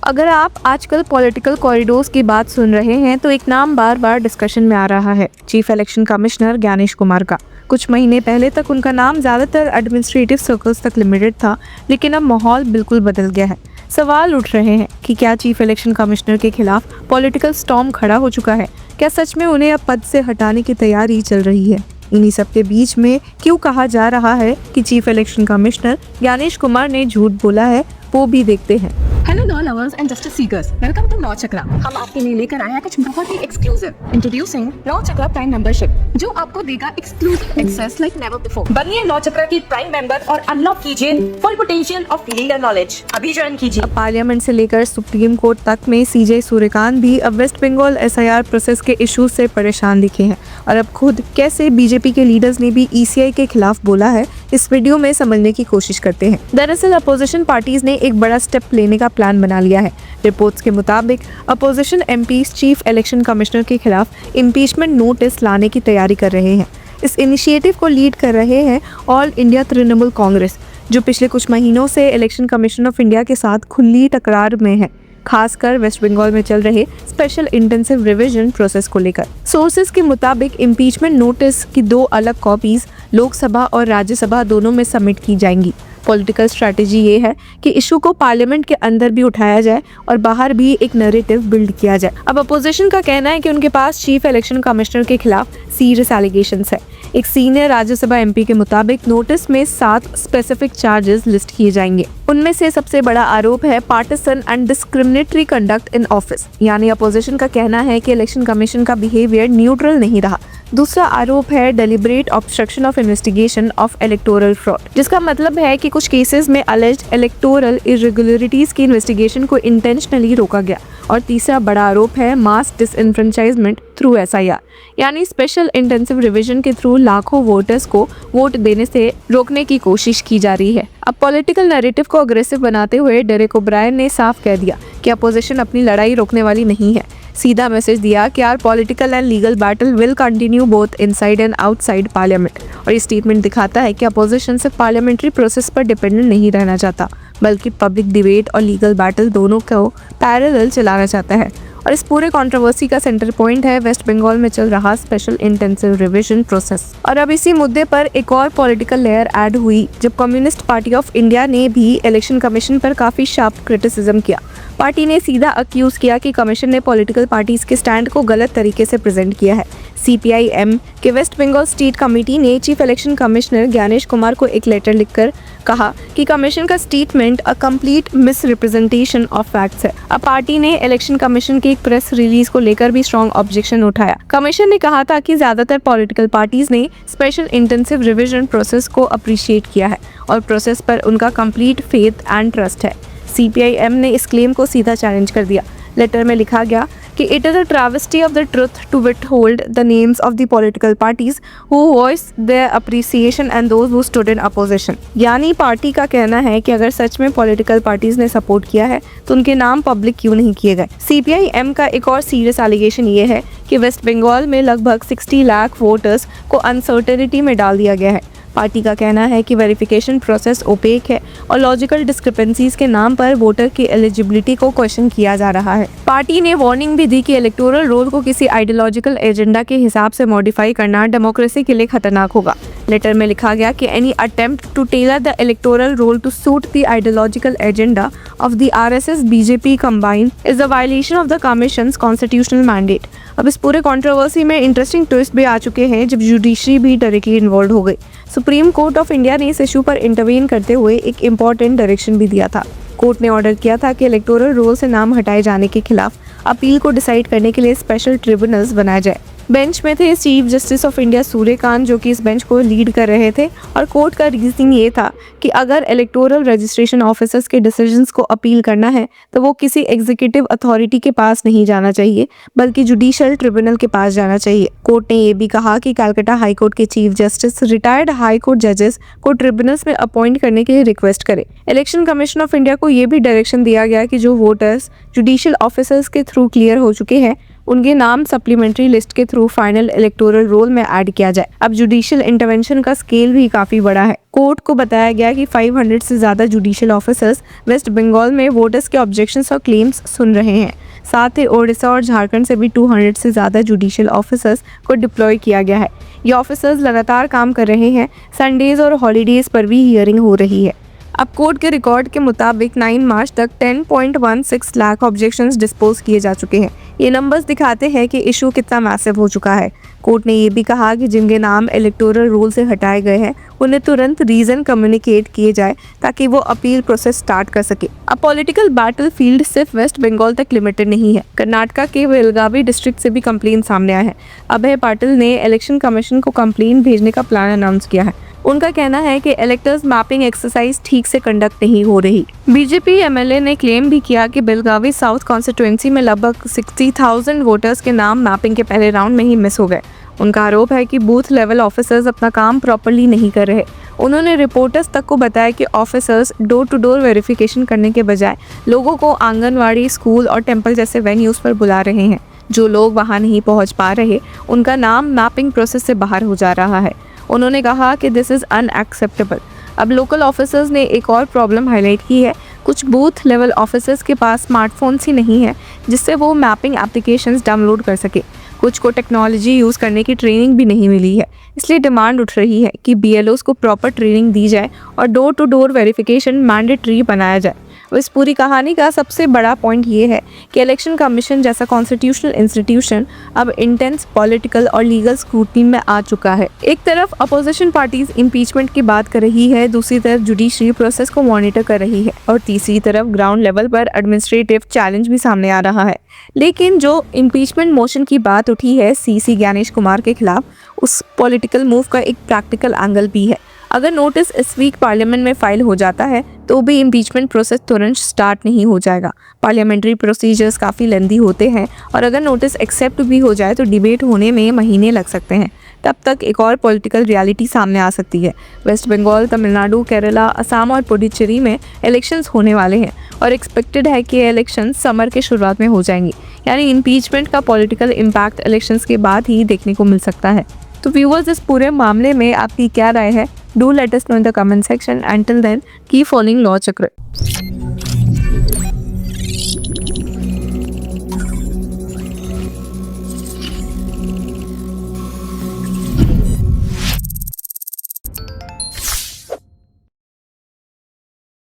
अगर आप आजकल पॉलिटिकल कॉरिडोर्स की बात सुन रहे हैं तो एक नाम बार बार डिस्कशन में आ रहा है, chief election commissioner Gyanesh Kumar का। कुछ महीने पहले तक उनका नाम ज़्यादातर एडमिनिस्ट्रेटिव सर्कल्स तक लिमिटेड था, लेकिन अब माहौल बिल्कुल बदल गया है। सवाल उठ रहे हैं कि क्या चीफ इलेक्शन कमिश्नर के खिलाफ पॉलिटिकल स्टॉर्म खड़ा हो चुका है? क्या सच में उन्हें अब पद से हटाने की तैयारी चल रही है? इन्हीं सब के बीच में क्यों कहा जा रहा है कि chief election commissioner Gyanesh Kumar ने झूठ बोला है, वो भी देखते हैं। Hello law lovers and justice seekers, welcome to law Chakra. हम आपके लिए लेकर आए हैं कुछ बहुत ही exclusive. Introducing law Chakra prime membership, जो आपको देगा exclusive access like never before. बनिए लॉ चक्रा की प्राइम मेंबर और अनलॉक कीजिए full potential of legal knowledge. अभी ज्वाइन कीजिए। अब पार्लियामेंट से लेकर सुप्रीम कोर्ट तक में सीजे सूर्यकांत भी अब वेस्ट बंगाल एसआईआर प्रोसेस के इश्यूज से परेशान दिखे हैं, और अब खुद कैसे बीजेपी के लीडर्स ने भी ईसीआई के खिलाफ बोला है, इस वीडियो में समझने की कोशिश करते हैं। दरअसल अपोजिशन पार्टीज ने एक बड़ा स्टेप लेने का प्लान बना लिया है। रिपोर्ट्स के मुताबिक opposition MPs chief election commissioner के खिलाफ इम्पीचमेंट नोटिस लाने की तैयारी कर रहे हैं। इस इनिशिएटिव को लीड कर रहे हैं ऑल इंडिया तृणमूल कांग्रेस, जो पिछले कुछ महीनों से इलेक्शन कमीशन ऑफ इंडिया के साथ खुली टकरार में है, खासकर वेस्ट बंगाल में चल रहे स्पेशल इंटेंसिव रिवीजन प्रोसेस को लेकर। सोर्सेज के मुताबिक इम्पीचमेंट नोटिस की 2 अलग कॉपीज लोकसभा और राज्यसभा दोनों में सबमिट की जाएंगी। पॉलिटिकल स्ट्रैटेजी ये है कि इशू को पार्लियामेंट के अंदर भी उठाया जाए और बाहर भी एक नैरेटिव बिल्ड किया जाए। अब अपोजिशन का कहना है कि उनके पास चीफ इलेक्शन कमिश्नर के खिलाफ सीरियस एलिगेशंस है। एक सीनियर राज्यसभा एमपी के मुताबिक नोटिस में 7 स्पेसिफिक चार्जेस लिस्ट किए जाएंगे। उनमें से सबसे बड़ा आरोप है partition and discriminatory conduct in office, यानी अपोजिशन का कहना है कि इलेक्शन कमीशन का बिहेवियर न्यूट्रल नहीं रहा। दूसरा आरोप है deliberate obstruction of investigation of electoral fraud, जिसका मतलब है कि कुछ केसेस में अलेज्ड इलेक्टोरल इरेगुलरिटीज की इन्वेस्टिगेशन को इंटेंशनली रोका गया। और तीसरा बड़ा आरोप है मास डिसइनफ्रेंचाइजमेंट थ्रू एसआईआर, यानी स्पेशल इंटेंसिव रिवीजन के थ्रू लाखों वोटर्स को वोट देने से रोकने की कोशिश की जा रही है। अब पॉलिटिकल नैरेटिव को अग्रेसिव बनाते हुए डेरेक ओब्रायन ने साफ कह दिया कि अपोजिशन अपनी लड़ाई रोकने वाली नहीं है। सीधा मैसेज दिया कि are political and legal battle will continue both inside and outside parliament. और ये स्टेटमेंट दिखाता है कि अपोजिशन सिर्फ पार्लियामेंट्री प्रोसेस पर डिपेंडेंट नहीं रहना चाहता, बल्कि पब्लिक डिबेट और लीगल बैटल दोनों को पैरेलल चलाना चाहता है। और इस पूरे कंट्रोवर्सी का सेंटर पॉइंट है वेस्ट बंगाल में चल रहा स्पेशल इंटेंसिव रिवीजन प्रोसेस। और अब इसी मुद्दे पर एक और पॉलिटिकल लेयर ऐड हुई जब कम्युनिस्ट पार्टी ऑफ इंडिया ने भी इलेक्शन कमीशन पर काफी शार्प क्रिटिसिज्म किया। पार्टी ने सीधा अक्यूज किया कि कमीशन ने पॉलिटिकल पार्टीज के स्टैंड को गलत तरीके से प्रेजेंट किया है। सीपीआई-एम के वेस्ट बंगाल स्टेट कमेटी ने chief election commissioner Gyanesh Kumar को एक लेटर लिखकर कहा कि कमीशन का statement a complete misrepresentation of facts है। अब पार्टी ने इलेक्शन कमीशन की एक प्रेस रिलीज को लेकर भी स्ट्रॉन्ग ऑब्जेक्शन उठाया। कमीशन ने कहा था कि ज्यादातर पॉलिटिकल पार्टीज ने स्पेशल इंटेंसिव रिवीजन प्रोसेस को अप्रिशिएट किया है और प्रोसेस पर उनका कंप्लीट फेथ एंड ट्रस्ट है। सीपीआई-एम ने इस क्लेम को सीधा चैलेंज कर दिया। लेटर में लिखा गया कि it is a travesty of the truth to withhold the names of the political parties who voiced their appreciation and those who stood in opposition. यानी पार्टी का कहना है कि अगर सच में पॉलिटिकल पार्टीज ने सपोर्ट किया है तो उनके नाम पब्लिक क्यों नहीं किए गए। सीपीआई-एम का एक और सीरियस एलिगेशन ये है कि वेस्ट बंगाल में लगभग 60 लाख वोटर्स को अनसर्टेनिटी में डाल दिया गया है। पार्टी का कहना है कि वेरिफिकेशन प्रोसेस ओपेक है और लॉजिकल डिस्क्रिपेंसीज के नाम पर वोटर की एलिजिबिलिटी को क्वेश्चन किया जा रहा है। पार्टी ने वार्निंग भी दी कि इलेक्टोरल रोल को किसी आइडियोलॉजिकल एजेंडा के हिसाब से मॉडिफाई करना डेमोक्रेसी के लिए खतरनाक होगा। लेटर में लिखा गया कि any attempt to tailor the electoral roll to suit the ideological agenda of the RSS BJP combine is a violation of the commission's constitutional mandate. अब इस पूरे कंट्रोवर्सी में इंटरेस्टिंग ट्विस्ट भी आ चुके हैं जब जुडिशरी भी डायरेक्टली इन्वॉल्व हो गई। सुप्रीम कोर्ट ऑफ इंडिया ने इस इशू पर इंटरवीन करते हुए एक इम्पॉर्टेंट डायरेक्शन भी दिया था। कोर्ट ने ऑर्डर किया था कि इलेक्टोरल रोल से नाम हटाए जाने के खिलाफ अपील को डिसाइड करने के लिए स्पेशल ट्रिब्यूनल्स बनाए जाए। बेंच में थे chief justice of India Suryakant, जो कि इस बेंच को लीड कर रहे थे, और कोर्ट का रीजनिंग ये था कि अगर इलेक्टोरल रजिस्ट्रेशन ऑफिसर्स के डिसीजंस को अपील करना है तो वो किसी एग्जीक्यूटिव अथॉरिटी के पास नहीं जाना चाहिए, बल्कि जुडिशियल ट्रिब्यूनल के पास जाना चाहिए। कोर्ट ने ये भी कहा कि कलकत्ता हाई कोर्ट के chief justice retired high court जजेस को ट्रिब्यूनल्स में अपॉइंट करने के लिए रिक्वेस्ट करे। इलेक्शन कमीशन ऑफ इंडिया को ये भी डायरेक्शन दिया गया कि जो वोटर्स जुडिशियल ऑफिसर्स के थ्रू क्लियर हो चुके हैं उनके नाम सप्लीमेंट्री लिस्ट के थ्रू फाइनल इलेक्टोरल रोल में ऐड किया जाए। अब जुडिशियल इंटरवेंशन का स्केल भी काफी बड़ा है। कोर्ट को बताया गया कि 500 से ज्यादा जुडिशियल ऑफिसर्स वेस्ट बंगाल में वोटर्स के ऑब्जेक्शंस और क्लेम्स सुन रहे हैं। साथ ही ओडिशा और झारखंड से भी 200 से ज्यादा जुडिशियल ऑफिसर्स को डिप्लॉय किया गया है। ये ऑफिसर्स लगातार काम कर रहे हैं। संडेज और हॉलीडेज पर भी हियरिंग हो रही है। अब कोर्ट के रिकॉर्ड के मुताबिक 9 मार्च तक 10.16 लाख ऑब्जेक्शंस डिस्पोज किए जा चुके हैं। ये नंबर्स दिखाते हैं कि इशू कितना मैसिव हो चुका है। कोर्ट ने ये भी कहा कि जिनके नाम इलेक्टोरल रोल से हटाए गए हैं उन्हें तुरंत रीजन कम्युनिकेट किए जाए ताकि वो अपील प्रोसेस स्टार्ट कर सके। अब पॉलिटिकल बैटल फील्ड सिर्फ वेस्ट बंगाल तक लिमिटेड नहीं है। कर्नाटका के बेलगावी डिस्ट्रिक्ट से भी कंप्लेन सामने आया है। अभय पाटिल ने इलेक्शन कमीशन को कंप्लेन भेजने का प्लान अनाउंस किया है। उनका कहना है कि इलेक्टर्स मैपिंग एक्सरसाइज ठीक से कंडक्ट नहीं हो रही। बीजेपी एमएलए ने क्लेम भी किया कि बेलगावी साउथ कॉन्स्टिट्यूएंसी में लगभग 60,000 वोटर्स के नाम मैपिंग के पहले राउंड में ही मिस हो गए। उनका आरोप है कि बूथ लेवल ऑफिसर्स अपना काम प्रॉपर्ली नहीं कर रहे। उन्होंने रिपोर्टर्स तक को बताया कि officers door to door verification करने के बजाय लोगों को आंगनवाड़ी, स्कूल और टेम्पल जैसे वेन्यूज पर बुला रहे हैं। जो लोग वहां नहीं पहुंच पा रहे उनका नाम मैपिंग प्रोसेस से बाहर हो जा रहा है। उन्होंने कहा कि दिस इज़ अनएक्सेप्टेबल। अब लोकल ऑफिसर्स ने एक और प्रॉब्लम हाईलाइट की है। कुछ बूथ लेवल ऑफिसर्स के पास स्मार्टफोन्स ही नहीं है जिससे वो मैपिंग एप्लीकेशंस डाउनलोड कर सके। कुछ को टेक्नोलॉजी यूज़ करने की ट्रेनिंग भी नहीं मिली है। इसलिए डिमांड उठ रही है कि BLOs को प्रॉपर ट्रेनिंग दी जाए और door to door verification mandatory बनाया जाए। इस पूरी कहानी का सबसे बड़ा पॉइंट ये है कि इलेक्शन कमीशन जैसा कॉन्स्टिट्यूशनल इंस्टीट्यूशन अब इंटेंस पॉलिटिकल और लीगल स्क्रूटनी में आ चुका है। एक तरफ अपोजिशन पार्टीज इम्पीचमेंट की बात कर रही है, दूसरी तरफ जुडिशरी प्रोसेस को मॉनिटर कर रही है और तीसरी तरफ ग्राउंड लेवल पर एडमिनिस्ट्रेटिव चैलेंज भी सामने आ रहा है। लेकिन जो इम्पीचमेंट मोशन की बात उठी है CC ज्ञानेश कुमार के खिलाफ, उस पॉलिटिकल मूव का एक प्रैक्टिकल एंगल भी है। अगर नोटिस इस वीक पार्लियामेंट में फाइल हो जाता है तो भी इम्पीचमेंट प्रोसेस तुरंत स्टार्ट नहीं हो जाएगा। पार्लियामेंट्री प्रोसीजर्स काफ़ी लेंदी होते हैं और अगर नोटिस एक्सेप्ट भी हो जाए तो डिबेट होने में महीने लग सकते हैं। तब तक एक और पॉलिटिकल रियलिटी सामने आ सकती है। वेस्ट बंगाल, तमिलनाडु, केरला, असम और पुडुचेरी में इलेक्शंस होने वाले हैं और एक्सपेक्टेड है कि इलेक्शन समर के शुरुआत में हो जाएंगी। यानी इम्पीचमेंट का पॉलिटिकल इम्पैक्ट इलेक्शंस के बाद ही देखने को मिल सकता है। तो व्यूअर्स, इस पूरे मामले में आपकी क्या राय है? Do let us know in the comment section. Until then, keep following Law Chakra.